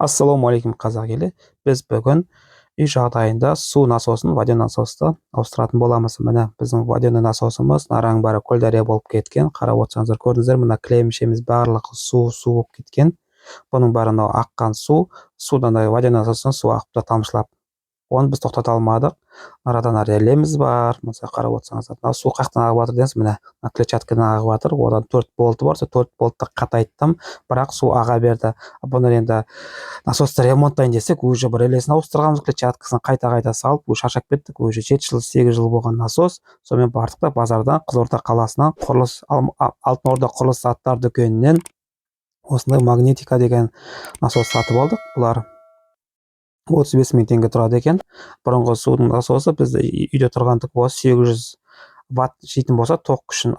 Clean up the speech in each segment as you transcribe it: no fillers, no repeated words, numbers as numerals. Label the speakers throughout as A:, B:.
A: Ассалаумағалейкум қазақ елі. Біз бүгін үй жағдайында су насосын, водяной насосты ауыстыратын боламыз. Міне біздің водяной насосымыз нараң бары көлдария болып кеткен. Қарап отырсаңыздар көрдіңіздер, мына кілемшеміз барлығы су болып кеткен. Бұның бәрі мынау аққан судан водяной насостан су ағып та тамшылап. Оны біз тоқтата алмадық. Арадан релеміз бар. Мысалы қарап отырсаңыздар, мынау су қаяқтан ағып жатыр дейсіз, міне клетчаткадан ағып жатыр. Одан 4 болты бар, сол 4 болтты қатайттым, бірақ су аға берді. Бұны енді насосты ремонттайын десек, уже бір релесін ауыстырғанбыз, клетчаткасын қайта салып, шаршап кеттік. Уже 7 жыл, 8 жыл болған насос. Сонымен бардық та базардан, Қызылорда қаласынан, Алтын Орда құрылыс заттар дүкенінен осындай магнетика деген насос сатып алдық. Бұлар 35 мың теңге тұрады екен. Бұрынғы судың насосы бізде үйде тұрғандық болса 800 ватт жейтін болса, тоқ күшін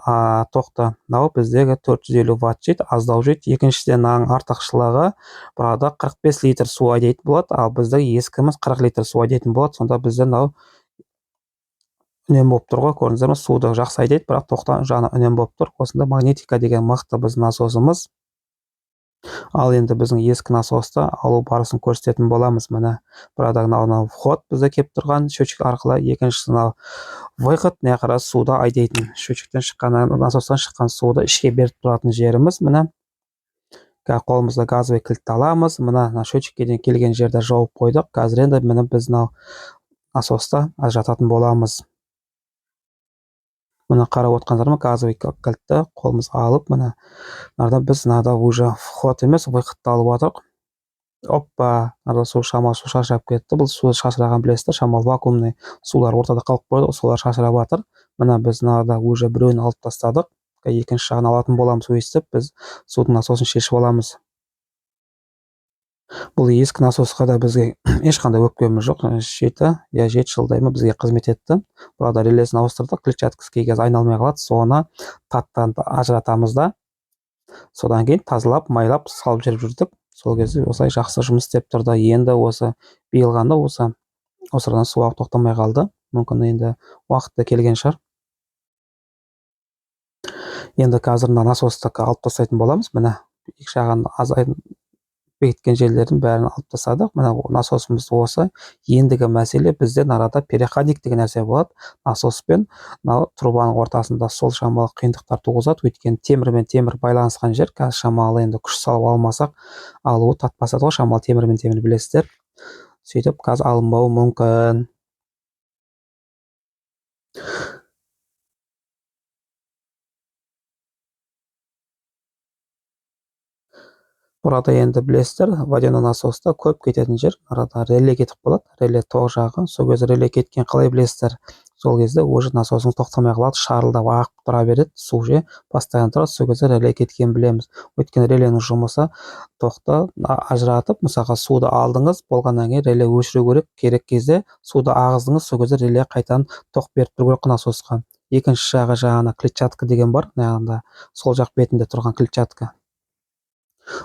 A: тоқты. Мынау біздегі 450 ватт жейді, аздау жейді. Екіншіден артықшылығы, burada 45 литр су айдайтын болады, ал біздегі ескіміз 40 литр су айдайтын болады. Сонда бізде мынау үнем болып тұр ғой, көрдіңіздер ме? Суды жақсы айдайды, бірақ тоқтан жаны үнем болып тұр. Осында магнетика деген мықты біздің насосымыз. Ал енді біздің ескі насосты алу барысын көрсететін боламыз. Міне burada мынау вход бізде келіп тұрған счетчик арқылы, екіншісі мынау выход, не қара суда айдайтын, счетчиктен шыққан, насостан шыққан суды ішке беріп тұратын жеріміз. Міне қолымызда газовый кілтті аламыз. Мына счетчикке дейін келген жерде жауып қойдық. Қазір енді міне біз мынау насосты ажырататын боламыз. Мына қарап отырғандар ма, газовый кілтті қолымызға алып, мына біз уже вход емес, выходты алып отырық. Оппа, су шашырап кетті. Бұл су шашыраған білесіздер, шамал вакуумный сулар ортада қалып қойды, солар шашырап жатыр. Мына біз уже біреуін алып тастадық. Екінші жағын алатын боламыз, өйстіп біз судың насосын шешіп аламыз. Бұл ескі насосқа да бізге ешқандай өкпеміз жоқ. 7 жылдай ма бізге қызмет етті. Burada релесін ауыстырдық, клетчаткасы кей кез айналмай қалады, соны таттан ажыратамыз да, содан кейін тазалап, майлап, салып жүріп жүрдік. Сол кезде осылай жақсы жұмыс істеп тұрды. Енді осы биылғанда осыдан су ағып тоқтамай қалды. Мүмкін енді уақытта келген шығар. Енді қазір насосты алып тастайтын боламыз. Міне екі жағын бекіткен жерлердің бәрін алып тастадық. Мына насосымыз осы. Ендігі мәселе бізде арада переходник деген нәрсе болады. Насоспен трубаның ортасында сол шамалы қиындықтар туғызады. Өйткені темір мен темір байланысқан жер, қазір шамалы енді күш салып алмасақ, алуы татпасады ғой, шамалы темір мен темір білесіздер. Сөйтіп қазір алынбауы мүмкін. Burada енді білесіздер, водяной насоста көп кететін жер, арада реле кетіп қалады. Реле тоқ жағы, сол кезде реле кеткен қалай білесіздер? Сол кезде уже насосыңыз тоқтамай қалады, шарылдап ағып тұра береді, су же постоянно тұрады. Сол кезде реле кеткен білеміз. Өйткені реленің жұмысы тоқты ажыратып, мысалға суды алдыңыз, болғаннан кейін реле өшіру керек кезде суды ағыздыңыз, сол кезде реле қайтадан тоқ беріп тұру керек насосқа. Екінші жағы жағына клетчатка деген бар, сол жақ бетінде тұрған клетчатка.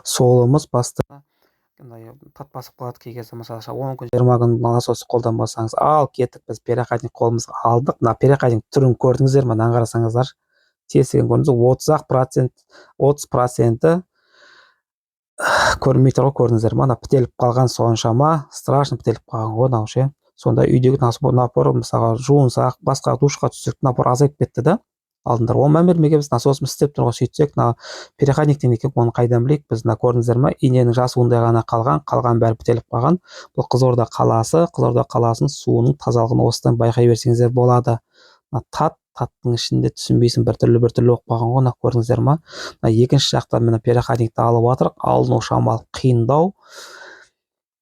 A: Солымыз басты тат басып қалады кей кезде, мысалы 10 күн 20 күн насосты қолданбасаңыз, ал кеттік біз переходник қолымызға алдық. Мына переходник түрін көрдіңіздер ме? Мынаны қарасаңыздар, тесігін көрдіңіздер, 30% көрінмей тұр ғой, көрдіңіздер ме? Мына бітеліп қалған, соншама страшно бітеліп қалған ғой мынау ше. Сонда үйдегі напор, мысалға жуынсақ, басқа душқа түссек, напор азайып кетті да. Алдындар ол мән бермеге біз насосымыз істеп тұрға сөйтсек, переходниктен екен, оны қайдан білейік? Біз көрдіңіздер ме, иненің жасуындай ғана қалған бәрі бітеліп қалған. Бұл Қызылорда қаласының суының тазалығын осыдан байқай берсеңіздер болады. Таттың ішінде түсінбейсің, бір түрлі болып қалған ғой, көрдіңіздер ме? Екінші жақтан міне переходникті алып жатырық, алыну шамалы қиындау.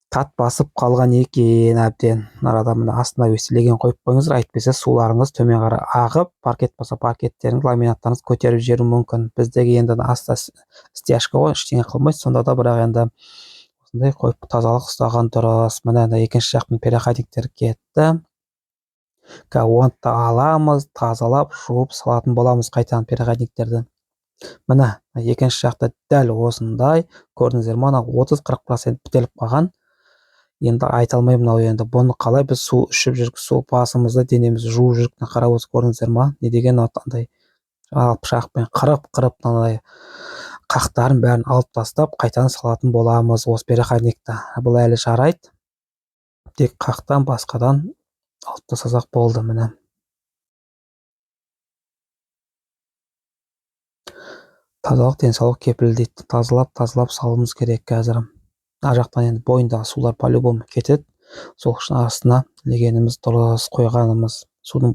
A: Тат басып қалған екен әбден. Арада мына астына өстелеген қойып қойыңыздар, әйтпесе суларыңыз төмен қарай ағып, паркет болса паркеттеріңіз, ламинаттарыңыз көтеріп жіберуі мүмкін. Біздегі енді аста стяжка ғой, ештеңе қылмайды. Сонда да бірақ енді осындай қойып тазалық ұстаған дұрыс. Міне екінші жақтың переходниктері кетті. Оны аламыз, тазалап, жуып салатын боламыз қайтадан переходниктерді. Міне екінші жақта дәл осындай, көрдіңіздер ме, 30-40% бітеліп қалған. Енді айта алмаймын, мынау енді бұны қалай біз су ішіп жүрік, су басымызды, денемізді жуып жүрік, қарап көрдіңіздер ма? Не деген андай пышақпен қырып қақтарын бәрін алып тастап қайтадан салатын боламыз осы переходникті. Бұл әлі жарайды, тек қақтан басқадан алып тастасақ болды. Міне тазалық денсаулық кепіл дейді. Тазалап салуымыз керек қазір. Жақтан енді бойындағы сулар по-любому кетеді, сол үшін астына легеніміз дұрыс қойғанымыз судың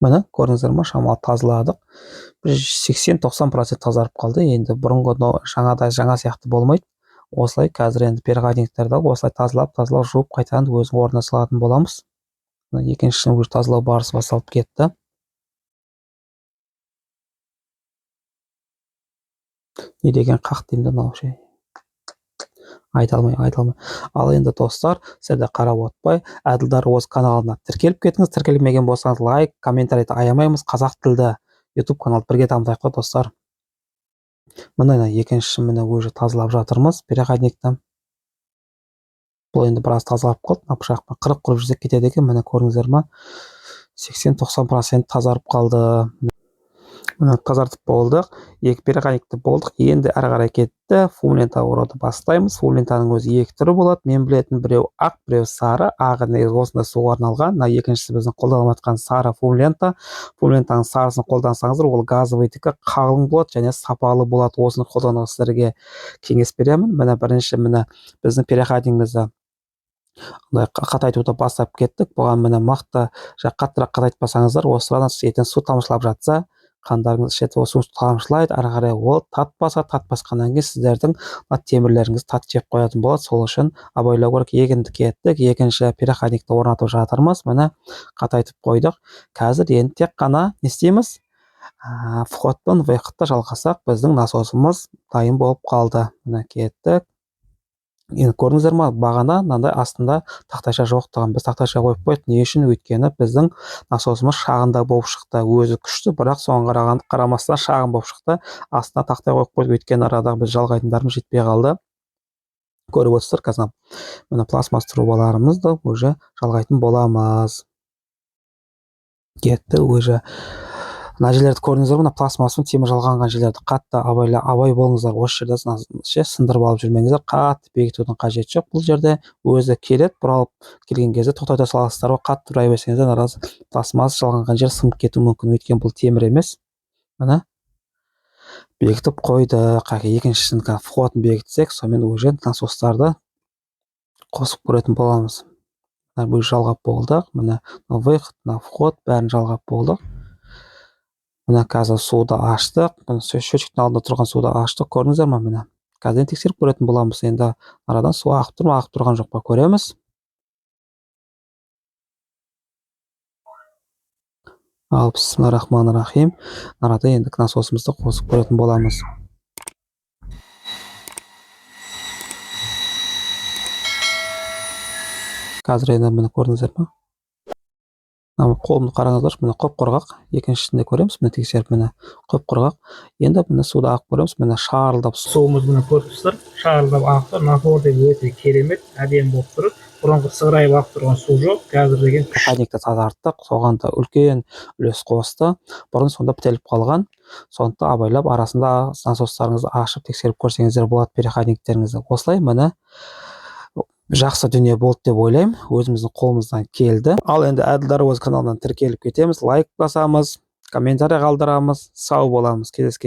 A: міне көрдіңіздер ма, шамалы тазаладық. 80-90% тазарып қалды. Енді бұрынғы жаңа сияқты болмайды. Осылай қазір енді переходниктерді осылай тазалап жуып қайтадан өзінің орнына салатын боламыз. Екіншісін уже тазалау барысы басталып кетті. Не деген қақ деймін да мынау ше. Айта алмай. Ал енді достар, сіздер қарап отпай, Әділдар Оз каналына тіркеліп кетіңіз. Тіркелмеген болсаңыз лайк, комментарийді аямаймыз. Қазақ тілді YouTube каналды бірге дамытайық қой достар. Мына екінші міне уже тазалап жатырмыз переходникті. Бұл енді біраз тазалап қалды. Пышақпен 40 құрып жүрсек кетеді екен. Міне көрдіңіздер ма? 80-90% тазарып қалды. Міне тазартып болдық. Екі переходникті болдық. Енді әрі қарай кетті. Фумлента оруды бастаймыз. Фумлентаның өзі екі түрі болады. Мен білетін біреу ақ, біреу сары. Ағы негізі осындай суға арналған. Екіншісі біздің қолданып жатқан сары фумлента. Фумлентаның сарысын қолдансаңыздар, ол газовыйдікі қалың болады және сапалы болады. Осыны қолдануға сіздерге кеңес беремін. Міне бірінші біздің переходнигімізді қатайтуды бастап кеттік. Бұған міне мақта қаттырақ қатайтпасаңыздар, осы сырадан ертең су тамшылап жатса, қандарыңыз ішеді, су тамшылайды, ары қарай ол татпасқаннан кейін сіздердің темірлеріңіз тат жеп қоятын болады. Сол үшін абайлау керек. Егінді кеттік. Екінші переходникті орнатып жатырмыз. Міне қатайтып қойдық. Қазір енді тек қана не істейміз? Входтан выходты жалғасақ, біздің насосымыз дайын болып қалды. Міне кеттік. Енді көрдіңіздер ма, бағана мынандай астында тақтайша жоқтығын біз тақтайша қойып қойдық. Не үшін? Өйткені біздің насосымыз шағында болып шықты. Өзі күшті, бірақ соған қарамастан шағын болып шықты. Астына тақтай қойып қойдық, өйткені арадағы біз жалғайтындарымыз жетпей қалды. Көріп отырсыздар, қазір міне пластмасс трубаларымызды уже жалғайтын боламыз. Кетті уже. Мына жерлерді көрдіңіздер, мына пластмасспен темір жалғанған жерлерді қатты абай болыңыздар. Осы жерде сындырып алып жүрмеңіздер. Қатты бекітудің қажеті жоқ. Бұл жерде өзі келеді, бұралып келген кезде тоқтата саласыздар. Қатты бұрай берсеңіздер, пластмасс жалғанған жер сынып кетуі мүмкін, өйткені бұл темір емес. Міне бекітіп қойдық. Екіншісін входын бекітсек, сонымен уже насостарды қосып көретін боламыз. Бұл жалғап болдық. Міне выход, вход бәрін жалғап болдық. Міне қазір суды аштық. Счетчиктің алдында тұрған суды аштық. Көрдіңіздер ма? Міне қазір тексеріп көретін боламыз. Енді арадан су ағып тұр ма, ағып тұрған жоқ па көреміз. Ал бисмиллахир-рахманир-рахим. Арада енді насосымызды қосып көретін боламыз. Қазір енді міне көрдіңіздер ма? Қолымды қараңыздар, міне қоп-құрғақ. Екіншісінде көреміз, міне тексеріп, міне қоп-құрғақ. Енді міне суды ағып көреміз, міне шарылдап суымыз міне көрдіңіздер, шарылдап ағып тұр. Напор деп өте керемет, әдемі болып тұр. Бұрынғы сығырайып ағып тұрған су жоқ. Қазір деген переходникті тазарттық, соған да үлкен үлес қосты. Бұрын сонда бітеліп қалған. Сондықтан абайлап арасында насостарыңызды ашып тексеріп көрсеңіздер болады переходниктеріңізді. Осылай міне жақсы дүние болды деп ойлаймын. Өзіміздің қолымыздан келді. Ал енді Әділдар Оз каналынан тіркеліп кетеміз, лайк басамыз, комментарий қалдырамыз. Сау боламыз. Кездескен